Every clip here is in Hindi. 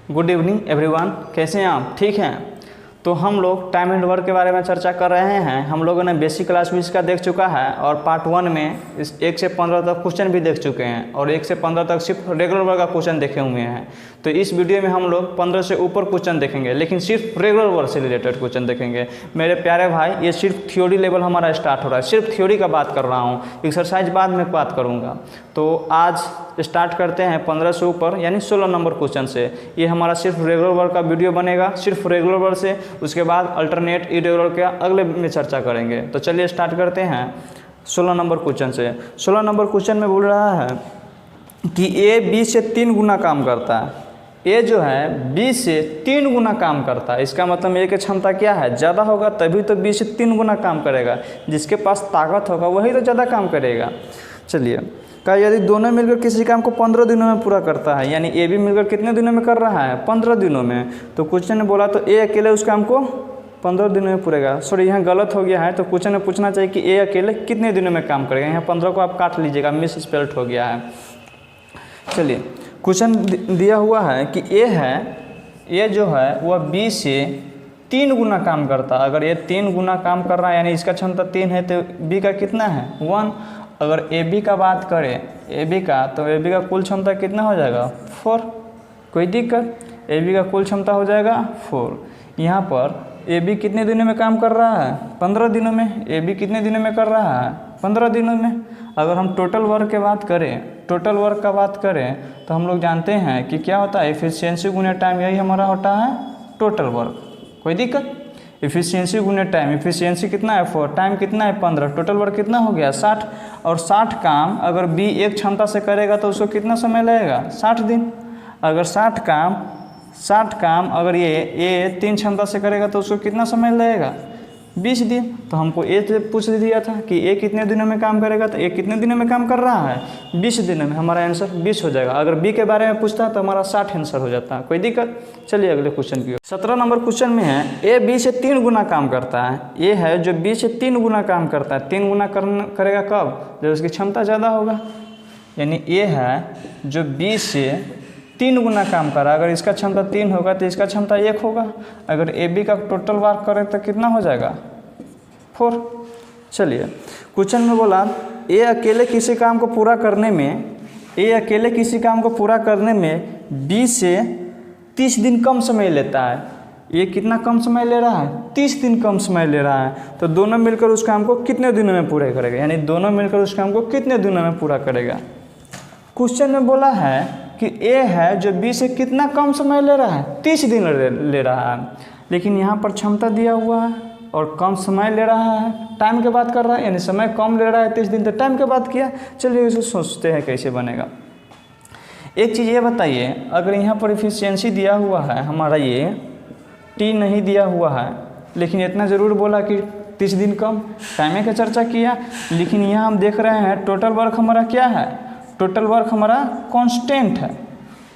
गुड इवनिंग एवरीवन, कैसे हैं आप? ठीक हैं। तो हम लोग टाइम एंड वर्क के बारे में चर्चा कर रहे हैं। हम लोगों ने बेसिक क्लास भी इसका देख चुका है और पार्ट 1 में इस 1 से 15 तक क्वेश्चन भी देख चुके हैं और 1 से 15 तक सिर्फ रेगुलर वर्क का क्वेश्चन देखे हुए हैं। तो इस वीडियो में हम लोग 15 से ऊपर क्वेश्चन देखेंगे, लेकिन सिर्फ रेगुलर वर्क से रिलेटेड क्वेश्चन देखेंगे। मेरे प्यारे भाई, ये सिर्फ थ्योरी लेवल हमारा स्टार्ट हो रहा है, सिर्फ थ्योरी का बात कर रहा हूँ, एक्सरसाइज बाद में बात करूँगा। तो आज स्टार्ट करते हैं 15 से ऊपर यानी 16 नंबर क्वेश्चन से। ये हमारा सिर्फ रेगुलर वर्क का वीडियो बनेगा, सिर्फ रेगुलर वर्क से। उसके बाद अल्टरनेट इरेगुलर का अगले में चर्चा करेंगे। तो चलिए स्टार्ट करते हैं 16 नंबर क्वेश्चन से। 16 नंबर क्वेश्चन में बोल रहा है कि ए बी से 3 गुना काम करता है। ए जो है बी से 3 गुना काम करता है। इसका मतलब ए की क्षमता क्या है? ज़्यादा होगा तभी तो बी से 3 गुना काम करेगा। जिसके पास ताकत होगा वही तो ज़्यादा काम करेगा। चलिए, का यदि दोनों मिलकर किसी काम को 15 दिनों में पूरा करता है, यानी ए भी मिलकर कितने दिनों में कर रहा है? 15 दिनों में। तो क्वेश्चन ने बोला तो ए अकेले उस काम को 15 दिनों में पूरेगा। सॉरी, यहाँ गलत हो गया है। तो क्वेश्चन में पूछना चाहिए कि ए अकेले कितने दिनों में काम करेगा। यहाँ 15 को आप काट लीजिएगा, मिस स्पेल्ट हो गया है। चलिए, क्वेश्चन दिया हुआ है कि ए जो है वह बी से 3 गुना काम करता है। अगर ये 3 गुना काम कर रहा है यानी इसका क्षमता 3 है, तो बी का कितना है? 1। अगर ए बी का बात करें, ए बी का, तो ए बी का कुल क्षमता कितना हो जाएगा? 4। कोई दिक्कत? ए बी का कुल क्षमता हो जाएगा 4। यहाँ पर ए बी कितने दिनों में काम कर रहा है? 15 दिनों में। ए बी कितने दिनों में कर रहा है? 15 दिनों में। अगर हम टोटल वर्क की बात करें, टोटल वर्क का बात करें, तो हम लोग जानते हैं कि क्या होता है? एफिशिएंसी गुने टाइम, यही हमारा होता है टोटल वर्क। कोई दिक्कत? एफिशिएंसी गुने टाइम, एफिशिएंसी कितना है 4, टाइम कितना है 15, टोटल वर्क कितना हो गया 60। और 60 काम अगर बी एक क्षमता से करेगा तो उसको कितना समय लगेगा? 60 दिन। अगर 60 काम अगर ये 3 क्षमता से करेगा तो उसको कितना समय लगेगा? 20 दिन। तो हमको ए से पूछ दिया था कि ए कितने दिनों में काम करेगा, तो ए कितने दिनों में काम कर रहा है? 20 दिनों में। हमारा आंसर 20 हो जाएगा। अगर बी के बारे में पूछता तो हमारा 60 आंसर हो जाता है। कोई दिक्कत? चलिए अगले क्वेश्चन की ओर। 17 नंबर क्वेश्चन में है ए बी से 3 गुना काम करता है। ए है जो बी से 3 गुना काम करता है। 3 गुना करेगा कब? जब उसकी क्षमता ज़्यादा होगा। यानी ए है जो बी से 3 गुना काम कर रहा है। अगर इसका क्षमता 3 होगा तो इसका क्षमता 1 होगा। अगर ए बी का टोटल वर्क करे तो कितना हो जाएगा? 4। चलिए, क्वेश्चन में बोला ए अकेले किसी काम को पूरा करने में बी से 30 दिन कम समय लेता है। ये कितना कम समय ले रहा है? 30 दिन कम समय ले रहा है। तो दोनों मिलकर उस काम को कितने दिनों में पूरा करेगा? यानी दोनों मिलकर उस काम को कितने दिनों में पूरा करेगा? क्वेश्चन में बोला है कि ए है जो बी से कितना कम समय ले रहा है? 30 दिन ले रहा है। लेकिन यहाँ पर क्षमता दिया हुआ है और कम समय ले रहा है। टाइम के बात कर रहा है, यानी समय कम ले रहा है 30 दिन, तो टाइम के बात किया। चलिए इसे सोचते हैं कैसे बनेगा। एक चीज़ ये बताइए, अगर यहाँ पर एफिशिएंसी दिया हुआ है हमारा, ये टी नहीं दिया हुआ है, लेकिन इतना ज़रूर बोला कि 30 दिन कम, टाइम की चर्चा किया। लेकिन यहाँ हम देख रहे हैं टोटल वर्क हमारा क्या है? टोटल वर्क हमारा कांस्टेंट है।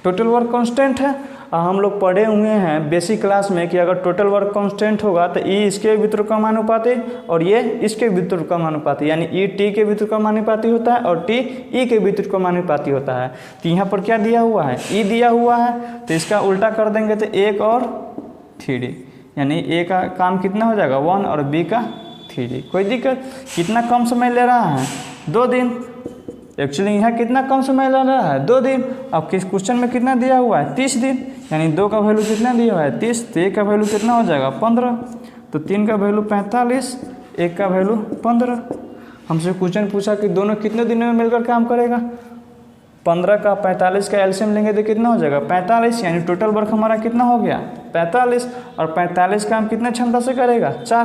टोटल वर्क कांस्टेंट है। हम लोग पढ़े हुए हैं बेसिक क्लास में कि अगर टोटल वर्क कांस्टेंट होगा तो ई इसके व्युत्क्रमानुपाती और ये इसके व्युत्क्रमानुपाती, यानी ई टी के व्युत्क्रमानुपाती होता है और टी ई के व्युत्क्रमानुपाती होता है। तो यहाँ पर क्या दिया हुआ है? ई दिया हुआ है, तो इसका उल्टा कर देंगे तो 1 और 3, यानी ए का काम कितना हो जाएगा? 1 और बी का 3। कोई दिक्कत? कितना कम समय ले रहा है? 2 दिन। एक्चुअली यहाँ कितना कम समय ले रहा है? 2 दिन। अब किस क्वेश्चन में कितना दिया हुआ है? 30 दिन। यानी 2 का वैल्यू कितना दिया हुआ है? 30। तो 1 का वैल्यू कितना हो जाएगा? 15। तो 3 का वैल्यू 45, 1 का वैल्यू 15। हमसे क्वेश्चन पूछा कि दोनों कितने दिनों में मिलकर काम करेगा? 15 का 45 का एलसीएम लेंगे तो कितना हो जाएगा? 45। यानी टोटल वर्क हमारा कितना हो गया? 45। और 45 का हम कितने क्षमता से करेगा? 4।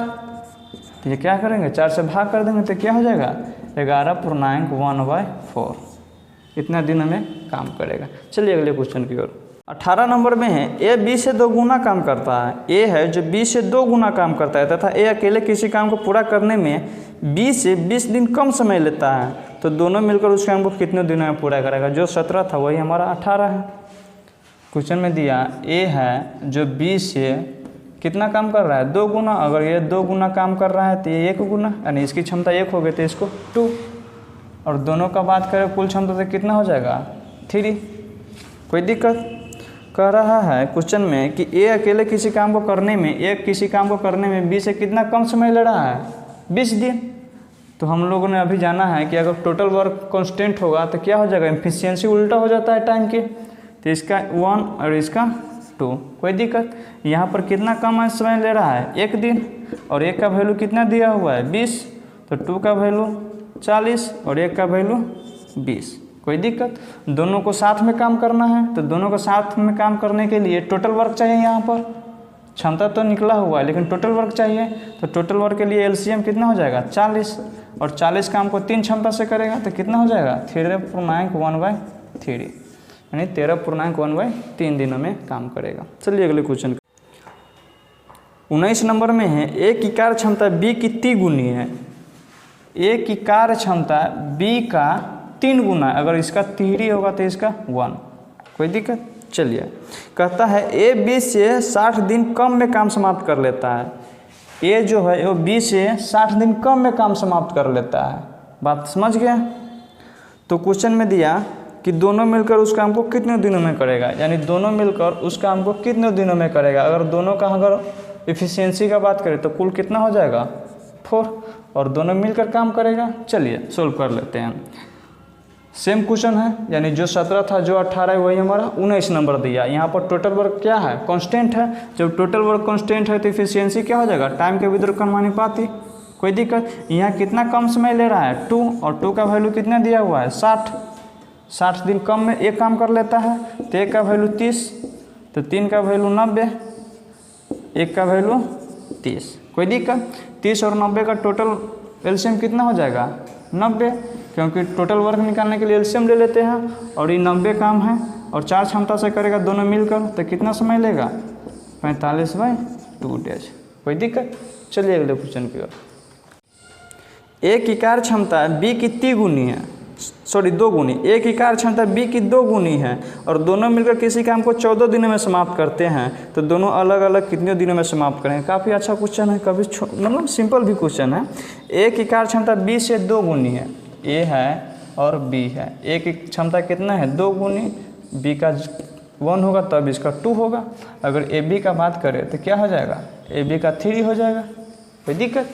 तो ये क्या करेंगे? 4 से भाग कर देंगे तो क्या हो जाएगा? 11.1/4। इतना दिनों में काम करेगा। चलिए अगले क्वेश्चन की ओर। 18 नंबर में है ए बी से 2 गुना काम करता है। ए है जो बी से 2 गुना काम करता है तथा ए अकेले किसी काम को पूरा करने में बी से 20 दिन कम समय लेता है। तो दोनों मिलकर उस काम को कितने दिनों में पूरा करेगा? जो 17 था वही हमारा 18 है। क्वेश्चन में दिया ए है जो बी से कितना काम कर रहा है? 2 गुना। अगर ये 2 गुना काम कर रहा है तो ये 1 गुना, यानी इसकी क्षमता 1 हो गई तो इसको 2। और दोनों का बात करें कुल क्षमता से कितना हो जाएगा? 3। कोई दिक्कत? कह रहा है क्वेश्चन में कि ए अकेले किसी काम को करने में बी से कितना कम समय ले रहा है, 20 दिन। तो हम लोगों ने अभी जाना है कि अगर टोटल वर्क कांस्टेंट होगा तो क्या हो जाएगा, एफिशिएंसी उल्टा हो जाता है टाइम के। तो इसका 1 और इसका 2, कोई दिक्कत। यहाँ पर कितना कम समय ले रहा है, 1 दिन, और 1 का वैल्यू कितना दिया हुआ है, 20। तो 2 का वैल्यू 40 और 1 का वैल्यू 20, कोई दिक्कत। दोनों को साथ में काम करना है, तो दोनों को साथ में काम करने के लिए टोटल वर्क चाहिए। यहाँ पर क्षमता तो निकला हुआ है लेकिन टोटल वर्क चाहिए। तो टोटल वर्क के लिए एलसीएम कितना हो जाएगा, 40, और 40 काम को 3 क्षमता से करेगा तो कितना हो जाएगा, 13.1/3, यानी 13.1/3 दिनों में काम करेगा। चलिए अगले क्वेश्चन 19 नंबर में है, ए की कार्य क्षमता बी की 3 गुनी है। ए की कार्य क्षमता बी का 3 गुना है, अगर इसका 3 होगा तो इसका 1, कोई दिक्कत। चलिए कहता है ए बी से 60 दिन कम में काम समाप्त कर लेता है। ए जो है वो बी से 60 दिन कम में काम समाप्त कर लेता है, बात समझ गया। तो क्वेश्चन में दिया कि दोनों मिलकर उस काम को कितने दिनों में करेगा, यानी दोनों मिलकर उस काम को कितने दिनों में करेगा। अगर दोनों का अगर एफिशिएंसी का बात करें तो कुल कितना हो जाएगा, 4, और दोनों मिलकर काम करेगा। चलिए सोल्व कर लेते हैं। सेम क्वेश्चन है, यानी जो 17 था जो 18 है वही हमारा 19 नंबर दिया। यहाँ पर टोटल वर्क क्या है, कांस्टेंट है। जब टोटल वर्क कांस्टेंट है तो एफिशिएंसी क्या हो जाएगा, टाइम के वितरण का अनुपाती, कोई दिक्कत। यहाँ कितना कम समय ले रहा है, 2, और 2 का वैल्यू कितना दिया हुआ है, 60 दिन कम में एक काम कर लेता है। तो 1 का वैल्यू 30, तो 3 का वैल्यू 90, 1 का वैल्यू 30, कोई दिक्कत। 30 और 90 का टोटल एलसीएम कितना हो जाएगा, 90, क्योंकि टोटल वर्क निकालने के लिए एलसीएम ले लेते हैं। और ये 90 काम है और 4 क्षमता से करेगा दोनों मिलकर, तो कितना समय लेगा, 45/2 डेज, कोई दिक्कत। चलिए अगले क्वेश्चन की ओर। ए की कार्य क्षमता बी की 3 गुनी है, 2 गुनी। ए की कार्य क्षमता बी की 2 गुनी है और दोनों मिलकर किसी काम को 14 दिनों में समाप्त करते हैं, तो दोनों अलग अलग कितने दिनों में समाप्त करेंगे। काफ़ी अच्छा क्वेश्चन है, कभी मतलब सिंपल भी क्वेश्चन है। ए की कार्य क्षमता बी से 2 गुनी है, ए है और बी है। ए की क्षमता कितना है, 2 गुनी, बी का 1 होगा तब इसका 2 होगा। अगर ए बी का बात करें तो क्या हो जाएगा, ए बी का 3 हो जाएगा, कोई दिक्कत।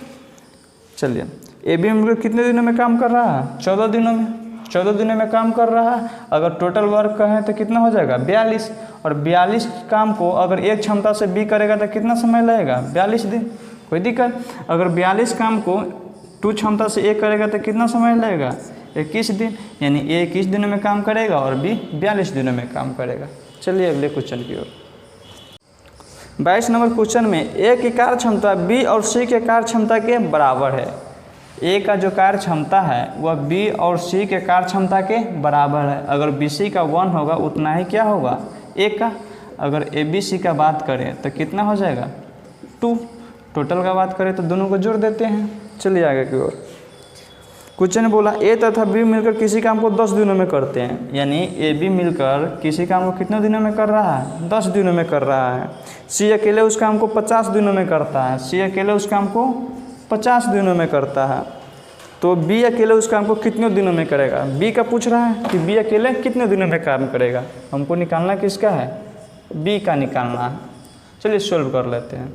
चलिए ए बी मिलकर कितने दिनों में काम कर रहा है, 14 दिनों में, 14 दिनों में काम कर रहा है। अगर टोटल वर्क कहें तो कितना हो जाएगा, 42, और 42 काम को अगर एक क्षमता से बी करेगा तो कितना समय लगेगा, 42 दिन, कोई दिक्कत। अगर 42 काम को 2 क्षमता से ए करेगा तो कितना समय लगेगा, 21 दिन, यानी ए 21 दिनों में काम करेगा और बी 42 दिनों में काम करेगा। चलिए अगले क्वेश्चन की ओर। 22 नंबर क्वेश्चन में ए की कार्य क्षमता बी और सी के कार्य क्षमता के बराबर है। ए का जो कार्य क्षमता है वह बी और सी के कार्य क्षमता के बराबर है। अगर बी सी का 1 होगा उतना ही क्या होगा, ए का। अगर ए बी सी का बात करें तो कितना हो जाएगा, 2। टोटल का बात करें तो दोनों को जोड़ देते हैं। चलिए आगे की ओर। क्वेश्चन ने बोला ए तथा बी मिलकर किसी काम को 10 दिनों में करते हैं, यानी ए बी मिलकर किसी काम को कितने दिनों में कर रहा है, 10 दिनों में कर रहा है। सी अकेले उस काम को 50 दिनों में करता है, सी अकेले उस काम को 50 दिनों में करता है। तो बी अकेले उस काम को कितने दिनों में करेगा, बी का पूछ रहा है कि बी अकेले कितने दिनों में काम करेगा। हमको निकालना किसका है, बी का निकालना है। चलिए सोल्व कर लेते हैं।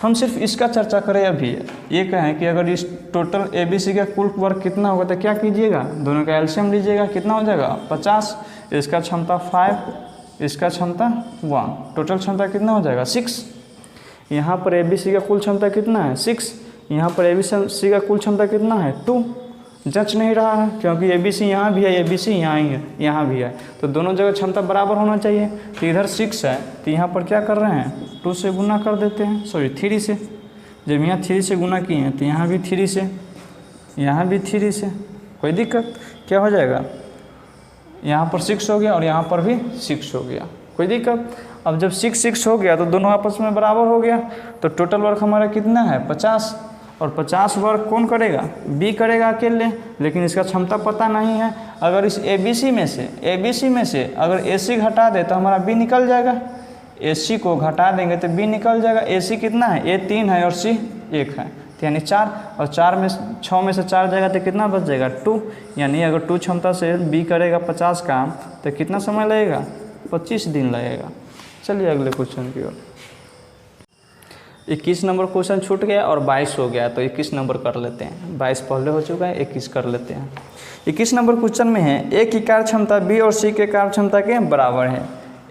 हम सिर्फ इसका चर्चा करें अभी। ये कहें कि अगर इस टोटल ए बी सी का कुल वर्क कितना होगा तो क्या कीजिएगा, दोनों का एलसीएम लीजिएगा, कितना हो जाएगा 50, इसका क्षमता 5, इसका क्षमता 1, टोटल क्षमता कितना हो जाएगा 6। यहाँ पर ए बी सी का कुल क्षमता कितना है 6, यहाँ पर ए बी सी का कुल क्षमता कितना है 2। जंच नहीं रहा है क्योंकि ए बी सी यहाँ भी है, ए बी सी यहाँ ही है, यहाँ भी है, तो दोनों जगह क्षमता बराबर होना चाहिए। तो इधर 6 है तो यहाँ पर क्या कर रहे हैं, 2 से गुना कर देते हैं, सॉरी 3 से। जब यहाँ 3 से गुना किए हैं तो यहाँ भी 3 से, यहाँ भी 3 से, कोई दिक्कत। क्या हो जाएगा, यहाँ पर 6 हो गया और यहाँ पर भी 6 हो गया, कोई दिक्कत। अब जब 6 हो गया तो दोनों आपस में बराबर हो गया, तो टोटल वर्क हमारा कितना है 50, और 50 वर्क कौन करेगा, बी करेगा अकेले, लेकिन इसका क्षमता पता नहीं है। अगर इस ए बी सी में से अगर ए सी घटा दे तो हमारा बी निकल जाएगा, ए सी को घटा देंगे तो बी निकल जाएगा। ए सी कितना है, ए 3 है और सी 1 है, तो यानी 4, और 6 में से 4 जाएगा तो कितना बच जाएगा 2, यानी अगर 2 क्षमता से बी करेगा 50 काम तो कितना समय लगेगा 25 दिन लगेगा। चलिए अगले क्वेश्चन की ओर। 21 नंबर क्वेश्चन छूट गया और 22 हो गया, तो 21 नंबर कर लेते हैं। 22 पहले हो चुका है, 21 कर लेते हैं। 21 नंबर क्वेश्चन में है ए की कार्य क्षमता बी और सी के कार्य क्षमता के बराबर है।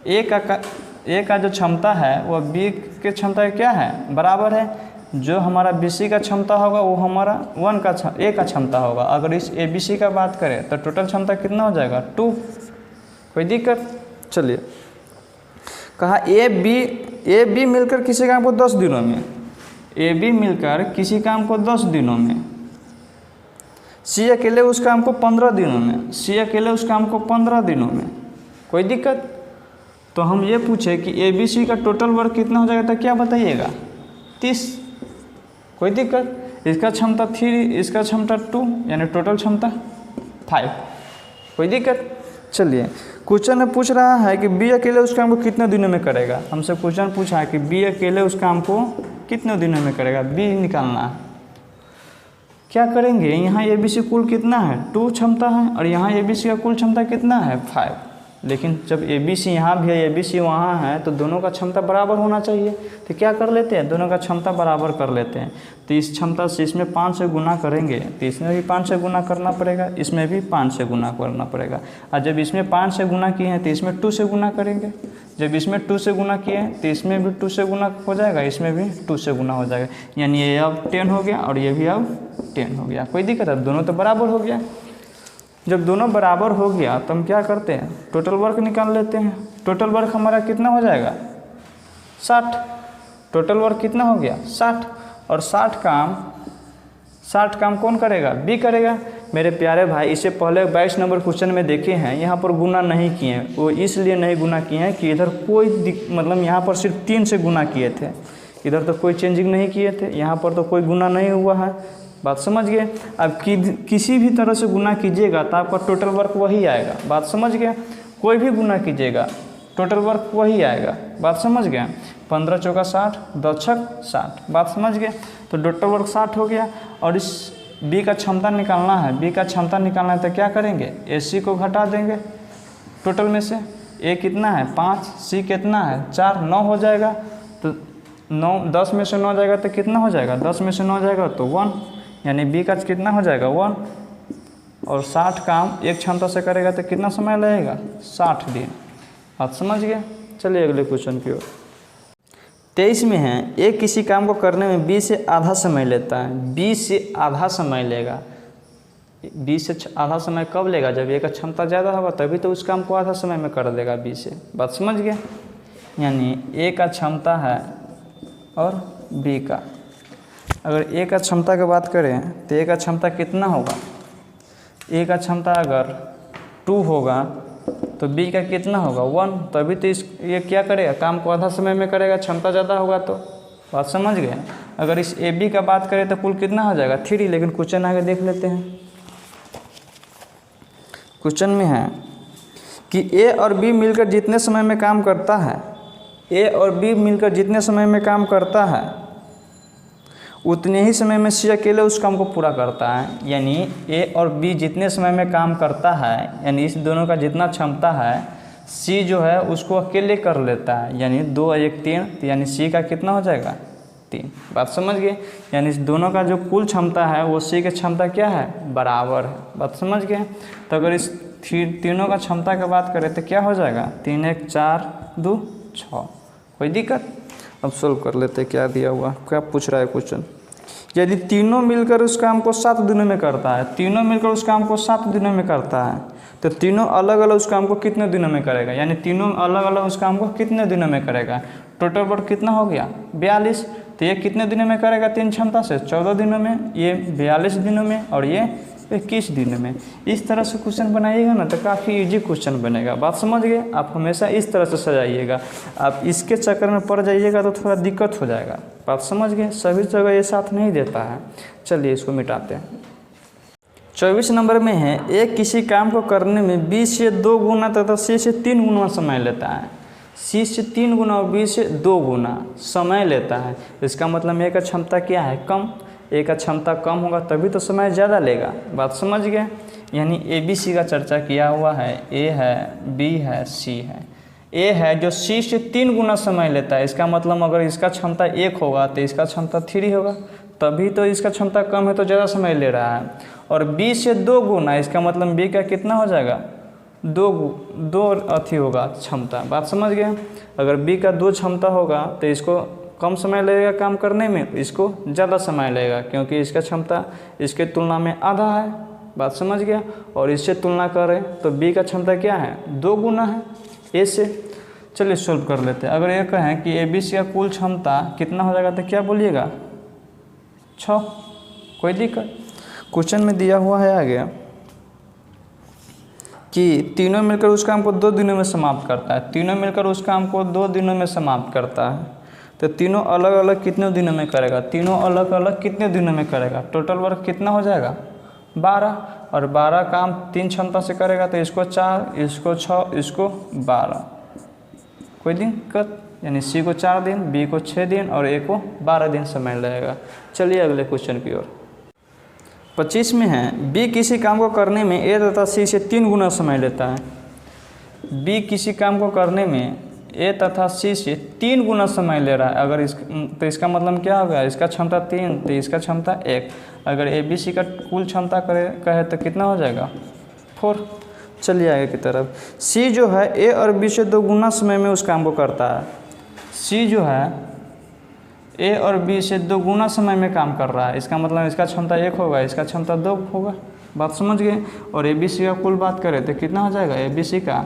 ए का जो क्षमता है वह बी के क्षमता क्या है, बराबर है। जो हमारा बी सी का क्षमता होगा वो हमारा ए का क्षमता होगा। अगर इस ए बी सी का बात करें तो टोटल क्षमता कितना हो जाएगा, 2। कोई दिक्कत? चलिए, कहा ए बी मिलकर किसी काम को 10 दिनों में, ए बी मिलकर किसी काम को 10 दिनों में, सी अकेले उस काम को 15 दिनों में, सी अकेले उस काम को 15 दिनों में। कोई दिक्कत? तो हम ये पूछे कि ए बी सी का टोटल वर्क कितना हो जाएगा, तो क्या बताइएगा, 30। कोई दिक्कत? इसका क्षमता 3, इसका क्षमता 2, यानी टोटल क्षमता 5। कोई दिक्कत? चलिए, क्वेश्चन में पूछ रहा है कि बी अकेले उस काम को कितने दिनों में करेगा। हमसे क्वेश्चन पूछा है कि बी अकेले उस काम को कितने दिनों में करेगा, बी निकालना है। क्या करेंगे, यहाँ ए बी सी कुल कितना है, 2 क्षमता है, और यहाँ ए बी सी का कुल क्षमता कितना है, 5। लेकिन जब ए बी सी यहाँ भी है, ए बी सी वहाँ है, तो दोनों का क्षमता बराबर होना चाहिए। तो क्या कर लेते हैं, दोनों का क्षमता बराबर कर लेते हैं। तो इस क्षमता से इसमें 5 से गुना करेंगे तो इसमें भी 5 से गुना करना पड़ेगा, इसमें भी 5 से गुना करना पड़ेगा। और जब इसमें 5 से गुना किए हैं तो इसमें 2 से गुना करेंगे। जब इसमें 2 से गुना किए हैं तो इसमें भी 2 से गुना हो जाएगा, इसमें भी 2 से गुना हो जाएगा। यानी ये अब 10 हो गया और ये भी अब 10 हो गया। कोई दिक्कत है, दोनों तो बराबर हो गया। जब दोनों बराबर हो गया तो हम क्या करते हैं, टोटल वर्क निकाल लेते हैं। टोटल वर्क हमारा कितना हो जाएगा, 60। टोटल वर्क कितना हो गया, 60। और 60 काम कौन करेगा, बी करेगा। मेरे प्यारे भाई, इससे पहले 22 नंबर क्वेश्चन में देखे हैं, यहाँ पर गुना नहीं किए हैं। वो इसलिए नहीं गुना किए हैं कि इधर कोई मतलब यहाँ पर सिर्फ 3 से गुना किए थे, इधर तो कोई चेंजिंग नहीं किए थे, यहाँ पर तो कोई गुना नहीं हुआ है। बात समझ गए? अब किसी भी तरह से गुना कीजिएगा तो आपका टोटल वर्क वही आएगा। बात समझ गए? कोई भी गुना कीजिएगा टोटल वर्क वही आएगा। बात समझ गए? 15 चौका 60, 2 छक 60। बात समझ गए? तो टोटल वर्क 60 हो गया। और इस बी का क्षमता निकालना है, बी का क्षमता निकालना है तो क्या करेंगे, ए सी को घटा देंगे टोटल में से। ए कितना है, 5, सी कितना है, 4, 9 हो जाएगा। तो 9, 10 में से 9 जाएगा तो कितना हो जाएगा, 10 में से 9 जाएगा तो 1, यानी बी का कितना हो जाएगा, 1। और 60 काम एक क्षमता से करेगा तो कितना समय लगेगा, 60 दिन। आप समझ गए? चलिए अगले क्वेश्चन की ओर। 23 में है, ए किसी काम को करने में बी से आधा समय लेता है। बी से आधा समय लेगा। बी से आधा समय कब लेगा, जब ए का क्षमता ज़्यादा होगा तभी तो उस काम को आधा समय में कर देगा बी से। बात समझ गए? यानी ए का क्षमता है और बी का, अगर ए का क्षमता की बात करें तो ए का क्षमता कितना होगा, ए का क्षमता अगर 2 होगा तो बी का कितना होगा, 1। तभी तो ये क्या करेगा, काम को आधा समय में करेगा, क्षमता ज़्यादा होगा तो। बात समझ गए? अगर इस ए बी का बात करें तो कुल कितना हो जाएगा, 3। लेकिन क्वेश्चन आगे देख लेते हैं। क्वेश्चन में है कि ए और बी मिलकर जितने समय में काम करता है, ए और बी मिलकर जितने समय में काम करता है उतने ही समय में सी अकेले उस काम को पूरा करता है। यानी ए और बी जितने समय में काम करता है, यानी इस दोनों का जितना क्षमता है, सी जो है उसको अकेले कर लेता है। यानी 2 और 1 3, तो यानी सी का कितना हो जाएगा, 3। बात समझ गए? यानी इस दोनों का जो कुल क्षमता है वो सी की क्षमता क्या है, बराबर है। बात समझ गए? तो अगर इस तीनों का क्षमता की बात करें तो क्या हो जाएगा, 3 1 4 2 6। कोई दिक्कत? अब सोल्व कर लेते हैं क्या दिया हुआ, क्या पूछ रहा है क्वेश्चन। यदि तीनों मिलकर उस काम को 7 दिनों में करता है, तीनों मिलकर उस काम को 7 दिनों में करता है, तो तीनों अलग अलग उस काम को कितने दिनों में करेगा, यानी तीनों अलग अलग उस काम को कितने दिनों में करेगा। टोटल वर्क कितना हो गया, 42। तो ये कितने दिनों में करेगा, 3 क्षमता से 14 दिनों में, ये 42 दिनों में और ये 21 दिनों में। इस तरह से क्वेश्चन बनाइएगा ना तो काफ़ी इजी क्वेश्चन बनेगा। बात समझ गए? आप हमेशा इस तरह से सजाइएगा, आप इसके चक्कर में पड़ जाइएगा तो थोड़ा दिक्कत हो जाएगा। बात समझ गए? सभी जगह ये साथ नहीं देता है। चलिए इसको मिटाते हैं। 24 नंबर में है, ए किसी काम को करने में बी से 2 गुना तथा सी से 3 गुना समय लेता है। सी से 3 गुना और बी से 2 गुना समय लेता है। इसका मतलब ए का क्षमता क्या है, कम। ए का क्षमता कम होगा तभी तो समय ज़्यादा लेगा। बात समझ गए? यानी ए बी सी का चर्चा किया हुआ है, ए है, बी है, सी है। ए है जो सी से 3 गुना समय लेता है। इसका मतलब अगर इसका क्षमता 1 होगा तो इसका क्षमता 3 होगा, तभी तो इसका क्षमता कम है तो ज़्यादा समय ले रहा है। और बी से 2 गुना, इसका मतलब बी का कितना हो जाएगा, दो अथी होगा क्षमता। बात समझ गए। अगर बी का 2 क्षमता होगा तो इसको कम समय लगेगा काम करने में, इसको ज़्यादा समय लगेगा क्योंकि इसका क्षमता इसके तुलना में आधा है। बात समझ गया। और इससे तुलना करें तो बी का क्षमता क्या है, 2 गुना है ए से। चलिए सॉल्व कर लेते हैं। अगर ये कहें कि ए बी सी का कुल क्षमता कितना हो जाएगा तो क्या बोलिएगा, 6। कोई दिक्कत। क्वेश्चन में दिया हुआ है आगे कि तीनों मिलकर उस काम को 2 दिनों में समाप्त करता है। तीनों मिलकर उस काम को 2 दिनों में समाप्त करता है, तो तीनों अलग अलग कितने दिनों में करेगा, तीनों अलग अलग कितने दिनों में करेगा। टोटल वर्क कितना हो जाएगा, 12। और 12 काम 3 क्षमता से करेगा तो इसको 4, इसको 6, इसको 12। कोई दिक्कत। यानी सी को 4 दिन, बी को 6 दिन और ए को 12 दिन समय लगेगा। चलिए अगले क्वेश्चन की ओर। 25 में है बी किसी काम को करने में ए तथा सी से 3 गुना समय लेता है। बी किसी काम को करने में ए तथा सी से 3 गुना समय ले रहा है। अगर तो इसका मतलब क्या होगा, इसका क्षमता 3 तो इसका क्षमता 1। अगर ए बी सी का कुल क्षमता कहे तो कितना हो जाएगा, 4। चलिए आगे की तरफ। सी जो है ए और बी से 2 गुना समय में उस काम को करता है। सी जो है ए और बी से 2 गुना समय में काम कर रहा है। इसका मतलब इसका क्षमता 1 होगा, इसका क्षमता 2 होगा। बात समझ गए। और ए बी सी का कुल बात करें तो कितना हो जाएगा, ए बी सी का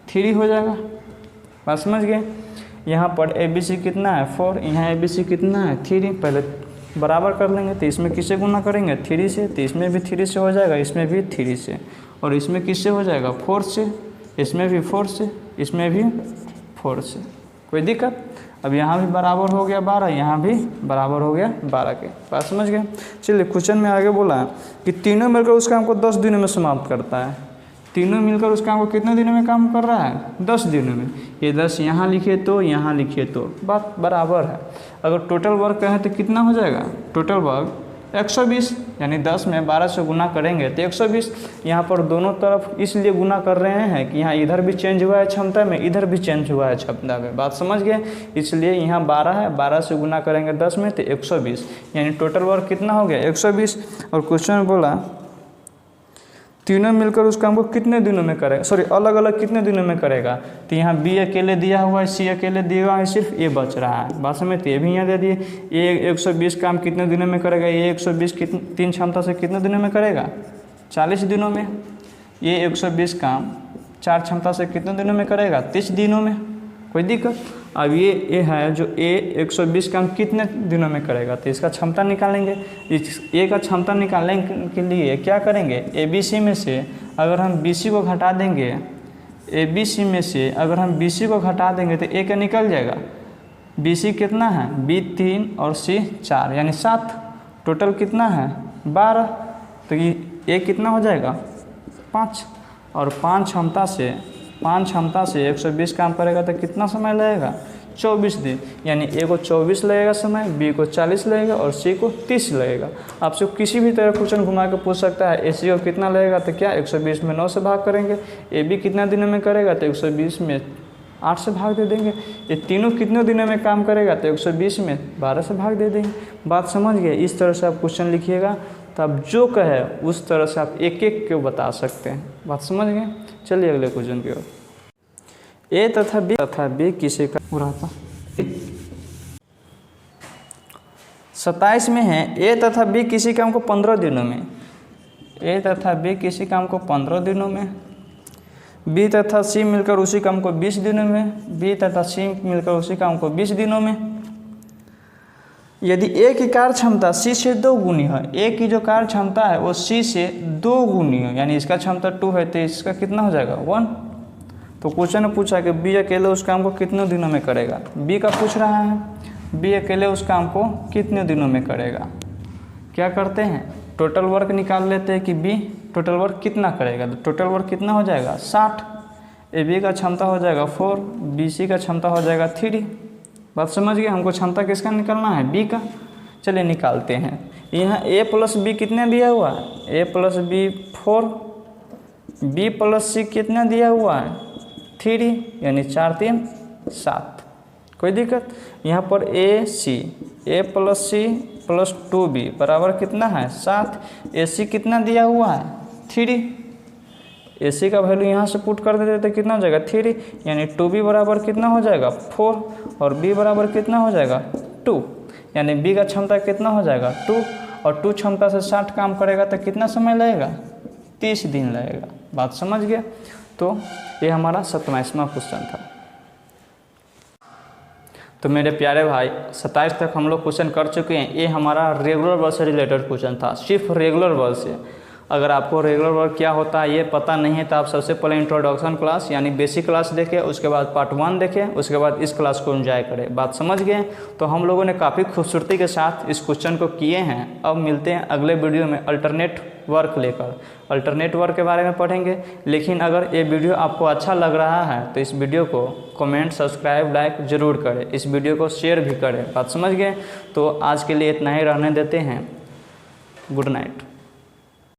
3 हो जाएगा। बात समझ गए। यहाँ पर ए बी सी कितना है, 4, यहाँ ए बी सी कितना है, 3। पहले बराबर कर लेंगे तो इसमें किससे गुना करेंगे, 3 से, तो इसमें भी 3 से हो जाएगा, इसमें भी 3 से। और इसमें किससे हो जाएगा, 4 से, इसमें भी 4 से, इसमें भी 4 से। कोई दिक्कत। अब यहाँ भी बराबर हो गया 12, यहाँ भी बराबर हो गया 12 के। बात समझ गए। चलिए क्वेश्चन में आगे बोला कि तीनों मिलकर उस काम को 10 दिनों में समाप्त करता है। तीनों मिलकर उस काम को कितने दिनों में काम कर रहा है, 10 दिनों में। ये 10 यहाँ लिखे तो यहाँ लिखे तो बात बराबर है। अगर टोटल वर्क कहें तो कितना हो जाएगा, टोटल वर्क 120, यानी 10 में 12 से गुना करेंगे तो 120। यहाँ पर दोनों तरफ इसलिए गुना कर रहे हैं कि यहाँ इधर भी चेंज हुआ है क्षमता में, इधर भी चेंज हुआ है क्षमता में। बात समझ गए। इसलिए यहाँ 12 है, 12 से गुना करेंगे 10 में तो 120, यानी टोटल वर्क कितना हो गया, 120। और क्वेश्चन में बोला तीनों मिलकर उस काम को कितने दिनों में करेगा, सॉरी अलग अलग कितने दिनों में करेगा। तो यहाँ बी अकेले दिया हुआ है, सी अकेले दिया हुआ है, सिर्फ ए बच रहा है। बात समझ। ये भी यहाँ दे दिए। ये 120 काम कितने दिनों में करेगा, ये 120 3 क्षमता से कितने दिनों में करेगा, 40 दिनों में। ये 120 काम 4 क्षमता से कितने दिनों में करेगा, 30 दिनों में। कोई दिक्कत। अब ये है जो ए 120 काम कितने दिनों में करेगा, तो इसका क्षमता निकालेंगे। इस ए का क्षमता निकालने के लिए क्या करेंगे, ए बी सी में से अगर हम बी सी को घटा देंगे, ए बी सी में से अगर हम बी सी को घटा देंगे तो ए का निकल जाएगा। बी सी कितना है, बी 3 और सी 4, यानी 7। टोटल कितना है, 12। तो ये ए कितना हो जाएगा, 5। और 5 क्षमता से 120 काम करेगा तो कितना समय लगेगा, 24 दिन। यानी ए को 24 लगेगा समय, बी को 40 लगेगा और सी को 30 लगेगा। आपसे किसी भी तरह क्वेश्चन घुमा के पूछ सकता है ए सी को कितना लगेगा, तो क्या 120 में 9 से भाग करेंगे। ए बी कितना दिनों में करेगा तो 120 में 8 से भाग दे देंगे। ये तीनों कितने दिनों में काम करेगा तो 120 में 12 से भाग दे देंगे। बात समझ गए। इस तरह से आप क्वेश्चन लिखिएगा, तो आप जो कहे उस तरह से आप एक एक को बता सकते हैं। बात समझ गए। चलिए अगले क्वेश्चन की ओर। ए तथा बी किसी का बुराता 27 में है ए तथा बी किसी काम को 15 दिनों में, ए तथा बी किसी काम को 15 दिनों में, बी तथा सी मिलकर उसी काम को 20 दिनों में, बी तथा सी मिलकर उसी काम को 20 दिनों में। यदि ए की कार्य क्षमता सी से 2 गुनी है, ए की जो कार्य क्षमता है वो सी से 2 गुनी है, यानी इसका क्षमता 2 है तो इसका कितना हो जाएगा, 1। तो क्वेश्चन ने पूछा कि बी अकेले उस काम को कितने दिनों में करेगा। बी का पूछ रहा है, बी अकेले उस काम को कितने दिनों में करेगा। क्या करते हैं, टोटल वर्क निकाल लेते हैं कि बी टोटल वर्क कितना करेगा। तो टोटल वर्क कितना हो जाएगा, 60। ए बी का क्षमता हो जाएगा 4, बी सी का क्षमता हो जाएगा 3। बात समझ गए। हमको क्षमता किसका निकालना है, बी का। चलिए निकालते हैं। यहाँ ए प्लस बी कितने दिया हुआ है, ए प्लस बी 4, बी प्लस सी कितना दिया हुआ है 3 यानी 4 3 7। कोई दिक्कत? यहाँ पर ए प्लस सी प्लस 2b बराबर कितना है 7। ए सी कितना दिया हुआ है 3। ए सी का वैल्यू यहाँ से पुट कर देते तो कितना हो जाएगा 3, यानी 2b बराबर कितना हो जाएगा 4 और b बराबर कितना हो जाएगा 2, यानी b का क्षमता कितना हो जाएगा 2 और 2 क्षमता से 60 काम करेगा तो कितना समय लगेगा 30 दिन लगेगा। बात समझ गया? तो ये हमारा 27वां क्वेश्चन था। तो मेरे प्यारे भाई 27 तक हम लोग क्वेश्चन कर चुके हैं। ये हमारा रेगुलर वर्ब से रिलेटेड क्वेश्चन था, सिर्फ रेगुलर वर्ब से। अगर आपको रेगुलर वर्ब क्या होता है ये पता नहीं है तो आप सबसे पहले इंट्रोडक्शन क्लास यानी बेसिक क्लास देखें, उसके बाद पार्ट 1 देखें, उसके बाद इस क्लास को एंजॉय करें। बात समझ गए? तो हम लोगों ने काफ़ी खूबसूरती के साथ इस क्वेश्चन को किए हैं। अब मिलते हैं अगले वीडियो में अल्टरनेट वर्क लेकर। अल्टरनेट वर्क के बारे में पढ़ेंगे। लेकिन अगर ये वीडियो आपको अच्छा लग रहा है तो इस वीडियो को कमेंट, सब्सक्राइब, लाइक ज़रूर करें। इस वीडियो को शेयर भी करें। बात समझ गए? तो आज के लिए इतना ही रहने देते हैं। Good night.